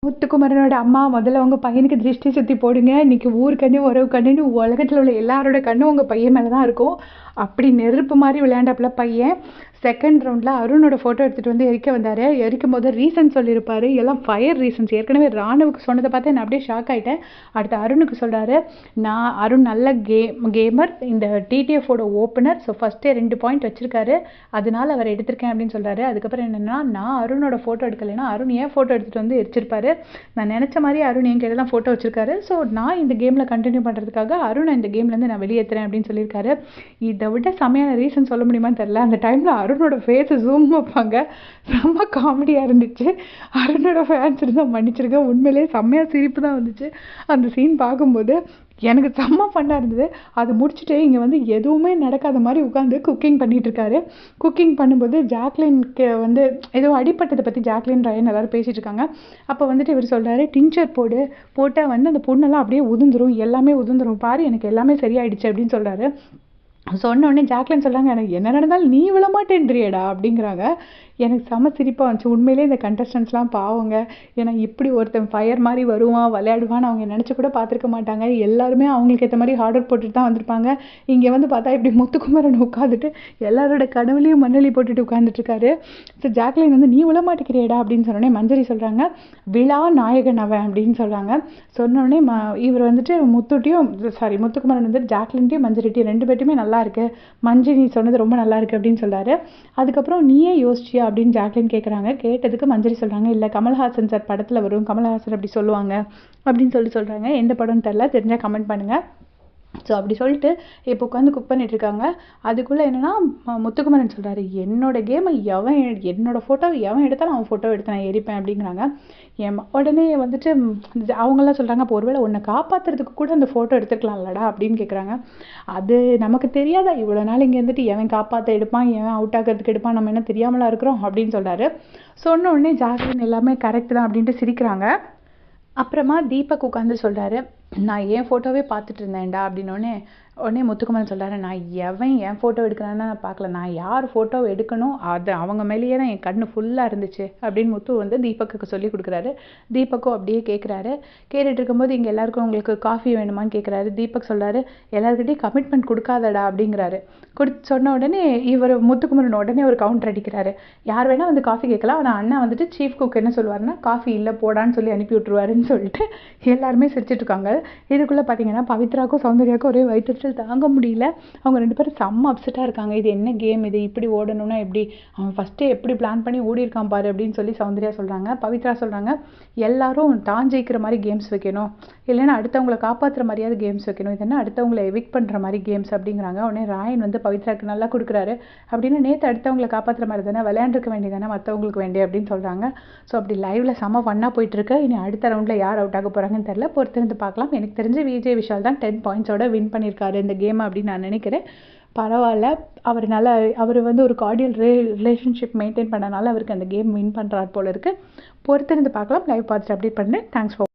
முத்துக்குமரனோட அம்மா முதல்ல உங்கள் பையனுக்கு திருஷ்டி சுற்றி போடுங்க, இன்னைக்கு ஊர் கண்ணு உறவு கண்ணுன்னு உலகத்தில் உள்ள எல்லாரோட கண்ணும் உங்கள் பையன் மேலே தான் இருக்கும். அப்படி நெருப்பு மாதிரி விளையாண்டாப்புல பையன். செகண்ட் ரவுண்டில் அருணோட ஃபோட்டோ எடுத்துகிட்டு வந்து எரிக்க வந்தார். எரிக்கும் போது ரீசன் சொல்லியிருப்பார், எல்லாம் ஃபயர் ரீசன்ஸ். ஏற்கனவே ராணுவுக்கு சொன்னதை பார்த்து நான் அப்படியே ஷாக் ஆகிட்டேன். அடுத்து அருணுக்கு சொல்கிறாரு, அருண் நல்ல கேமர், இந்த டிடிஎஃபோட ஓப்பனர். ஸோ ஃபஸ்ட்டே 2 பாயிண்ட் வச்சுருக்காரு, அதனால அவர் எடுத்திருக்கேன் அப்படின்னு சொல்கிறாரு. அதுக்கப்புறம் என்னென்னா, நான் அருணோட ஃபோட்டோ எடுக்கலைன்னா அருண் ஏன் ஃபோட்டோ எடுத்துகிட்டு வந்து எரிச்சிருப்பாரு. நான் நினச்ச மாதிரி அருண் என் கையில் தான் ஃபோட்டோ வச்சுருக்காரு. ஸோ நான் இந்த கேமில் கண்டினியூ பண்ணுறதுக்காக அருணை இந்த கேம்லேருந்து நான் வெளியேற்றுறேன் அப்படின்னு சொல்லியிருக்காரு. இதை விட செம்மையான ரீசன் சொல்ல முடியுமான்னு தெரில. அந்த டைமில் அருணோட ஃபேஸை ஜூம் வைப்பாங்க, ரொம்ப காமெடியாக இருந்துச்சு. அருணோட ஃபேன்ஸ் இருந்தால் மன்னிச்சிருக்கேன், உண்மையிலேயே செம்மையாக சிரிப்பு தான் வந்துச்சு அந்த சீன் பார்க்கும்போது. எனக்கு செம்ம ஃபன்னாக இருந்தது. அது முடிச்சுட்டு இங்கே வந்து எதுவுமே நடக்காத மாதிரி உட்காந்து குக்கிங் பண்ணிகிட்ருக்காரு. குக்கிங் பண்ணும்போது ஜாக்லினுக்கு வந்து ஏதோ அடிப்பட்டதை பற்றி ஜாக்லின் ரயன் எல்லோரும் பேசிகிட்டு இருக்காங்க. அப்போ வந்துட்டு இவர் சொல்கிறாரு, டிஞ்சர் போட்டால் வந்து அந்த புண்ணெல்லாம் அப்படியே உதிர்ந்துடும், எல்லாமே உதிர்ந்துடும் பாரு, எனக்கு எல்லாமே சரியாயிடுச்சு அப்படின்னு சொல்கிறாரு. சொன்ன உடனே ஜாக்லின் சொல்கிறாங்க, எனக்கு என்ன நடந்தாலும் நீ விழ மாட்டேன்றியடா அப்படிங்கிறாங்க. எனக்கு செம சிரிப்பாக வந்துச்சு. உண்மையிலே இந்த கண்டஸ்டன்ஸ்லாம் பாவங்க. ஏன்னா இப்படி ஒருத்தன் ஃபயர் மாதிரி வருவான் விளையாடுவான்னு அவங்க நினச்சி கூட பார்த்துருக்க மாட்டாங்க. எல்லாருமே அவங்களுக்கு ஏற்ற மாதிரி ஹார்ட் ஒர்க் போட்டுட்டு தான் வந்திருப்பாங்க. இங்கே வந்து பார்த்தா இப்படி முத்துக்குமரன் உட்காந்துட்டு எல்லாரோட கனவுலையும் மண்ணலி போட்டுட்டு உட்காந்துட்ருக்காரு. ஸோ ஜாக்லின் வந்து நீ விழ மாட்டேங்கிறியடா அப்படின்னு சொன்னோடனே மஞ்சரி சொல்கிறாங்க, விழா நாயகன் அவன் அப்படின்னு சொல்கிறாங்க. சொன்னோடனே இவர் வந்துட்டு முத்துக்குமரன் வந்துட்டு ஜாக்லின்ட்டையும் மஞ்சரிட்டையும் 2 பேர்ட்டையுமே நல்லா இருக்கு, மஞ்சரி நீ சொன்னது ரொம்ப நல்லா இருக்கு அப்படின்னு சொல்கிறாரு. அதுக்கப்புறம் நீயே யோசிச்சியா அப்படின்னு ஜாக்லின் கேட்குறாங்க. கேட்டதுக்கு மஞ்சரி சொல்கிறாங்க, இல்லை கமல்ஹாசன் சார் படத்தில் வரும், கமல்ஹாசன் அப்படி சொல்லுவாங்க அப்படின்னு சொல்கிறாங்க. எந்த படம்னு தெரில, தெரிஞ்சால் கமெண்ட் பண்ணுங்கள். ஸோ அப்படி சொல்லிட்டு இப்போ உட்காந்து குக் பண்ணிகிட்ருக்காங்க. அதுக்குள்ளே என்னென்னா முத்துக்குமரன் சொல்கிறாரு, என்னோட கேமை என்னோட ஃபோட்டோவை எவன் எடுத்தாலும் அவன் ஃபோட்டோ எடுத்து நான் எரிப்பேன் அப்படிங்கிறாங்க. உடனே வந்துட்டு அவங்களாம் சொல்கிறாங்க, அப்போ ஒருவேளை உன்னை காப்பாற்றுறதுக்கு கூட அந்த ஃபோட்டோ எடுத்துருக்கலாம்லடா அப்படின்னு கேட்குறாங்க. அது நமக்கு தெரியாதா, இவ்வளோ நாள் இங்கே இருந்துட்டு எவன் காப்பாற்ற எடுப்பான், எவன் அவுட் ஆகிறதுக்கு எடுப்பான், நம்ம என்ன தெரியாமலா இருக்கிறோம் அப்படின்னு சொல்கிறாரு. சொன்ன உடனே ஜாக்லின் எல்லாமே கரெக்ட் தான் அப்படின்ட்டு சிரிக்கிறாங்க. அப்புறமா தீபக் உட்காந்து சொல்கிறாரு, நான் என் ஃபோட்டோவே பார்த்துட்டு இருந்தேன்டா அப்படின்னோடனே முத்துக்குமரன் சொல்கிறாரு, நான் என் ஃபோட்டோ எடுக்கிறான்னு நான் பார்க்கல, நான் யார் ஃபோட்டோ எடுக்கணும் அது அவங்க மேலேயே தான் என் கண்ணு ஃபுல்லாக இருந்துச்சு அப்படின்னு முத்து வந்து தீபக்கு சொல்லி கொடுக்குறாரு. தீபக்கும் அப்படியே கேட்குறாரு. கேட்டுட்டு இருக்கும்போது இங்கே எல்லாருக்கும் உங்களுக்கு காஃபி வேணுமான்னு கேட்குறாரு. தீபக் சொல்கிறாரு, எல்லாருக்கிட்டையும் கமிட்மெண்ட் கொடுக்காதடா அப்படிங்கிறாரு. சொன்ன உடனே இவர் முத்துக்குமரன் உடனே ஒரு கவுண்டர் அடிக்கிறாரு, யார் வேணால் வந்து காஃபி கேட்கலாம், ஆனால் அண்ணா வந்துட்டு சீஃப் குக் என்ன சொல்லுவாருன்னா காஃபி இல்லை போடான்னு சொல்லி அனுப்பி விட்ருவாருன்னு சொல்லிட்டு எல்லாருமே சிரிச்சிட்ருக்காங்க. இதுக்குள்ளே பார்த்தீங்கன்னா பவித்ராக்கும் சௌந்தர்யாவுக்கும் ஒரே வயிற்று தாங்க முடியல. அவங்க 2 பேரும் செம்ம அப்செட்டாக இருக்காங்க. இது என்ன கேம், இது இப்படி ஓடணும்னா எப்படி, அவன் ஃபஸ்ட்டே எப்படி பிளான் பண்ணி ஓடிருக்கான் பாரு அப்படின்னு சொல்லி சௌந்தர்யா சொல்கிறாங்க. பவித்ரா சொல்கிறாங்க, எல்லாரும் தான் ஜெயிக்கிற மாதிரி கேம்ஸ் வைக்கணும், இல்லைன்னா அடுத்தவங்களை காப்பாற்றுற மாதிரியாவது கேம்ஸ் வைக்கணும், இது என்ன அடுத்தவங்களை எவிக்ட் பண்ணுற மாதிரி கேம்ஸ் அப்படிங்கிறாங்க. உடனே ராயன் வந்து பவித்ராக்கு நல்லா கொடுக்குறாரு. அப்படின்னு நேற்று அடுத்தவங்களை காப்பாற்றுற மாதிரி தானே விளையாண்டுருக்க வேண்டியதானே மற்றவங்களுக்கு வேண்டிய அப்படின்னு சொல்கிறாங்க. ஸோ அப்படி லைவில் செம்ம ஃபன்னாக போயிட்டுருக்கு. இனி அடுத்த ரவுண்டில் யார் அவுட் ஆக போகிறாங்கன்னு தெரில, பொறுத்திருந்து பார்க்கலாம். எனக்கு தெரிஞ்சு விஜய் விஷால் தான் 10 பாயிண்ட்ஸோட வின் பண்ணியிருக்காரு இந்த கேம் அப்படின்னு நான் நினைக்கிறேன். பரவாயில்ல, அவர் வந்து ஒரு கார்டியல் ரிலேஷன்ஷிப் மெயின்டைன் பண்ணனால அவருக்கு அந்த கேம் வின் பண்ணுறாரு போல இருக்குது. பொறுத்திருந்து பார்க்கலாம். லைவ் பார்த்துட்டு அப்டேட் பண்ணுறேன். Thanks for